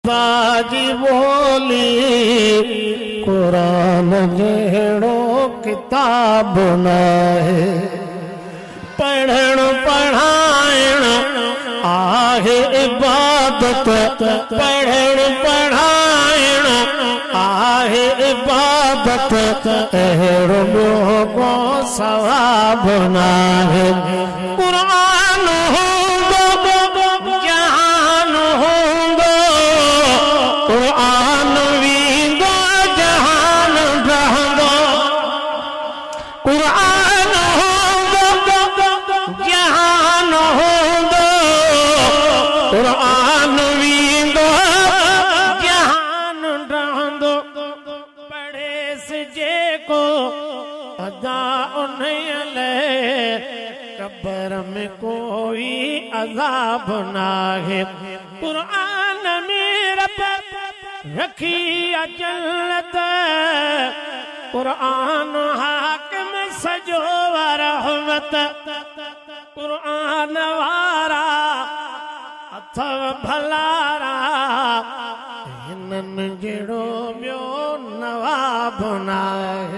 खुदा जी बोली कुरान जहिड़ो किताब न आहे पढ़ण पढ़ाइण आहे इबादत पढ़ण पढ़ाइण आहे इबादत अहिड़ो ॿियो को सवाब न आहे कुरान हूंदो जहान हूंदो कुरान वींदो जहान रहंदो कुरान जहान हूंदो कुरान वींदो जहान रहंदो पढ़ेसि जेको अदा उन्हीअ लाइ कब्र में कोई अज़ाब न आहे कुरान में रब रखी जन्नत कुरान हाकिम सजो रहमत कुरान वारा अथव भलारा हिननि जहिड़ो ॿियो नवाब न आहे।